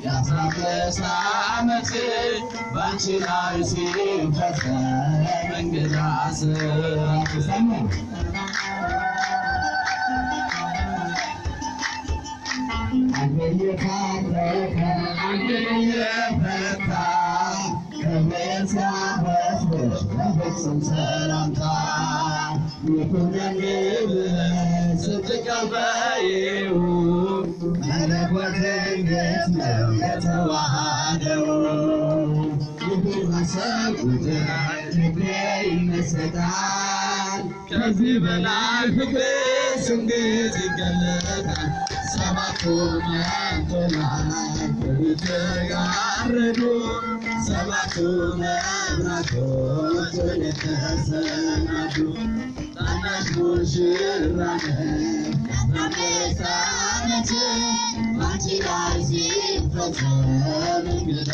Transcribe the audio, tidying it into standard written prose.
ያሳለፈ ዓመት ባንቺ ላይ ሲፈጸም እንግዳ አስሰማኝ ከዚህ በላይ ፍቅርሽ እንዴት ይገለጣል ሰባቱን መላእክት የተጋረዱ ሰባቱን መብራቶች የተሰናዱ ታናሽ ሙሽራ ነሽ አንቺ ላይ ሲፈጸም እንግዳ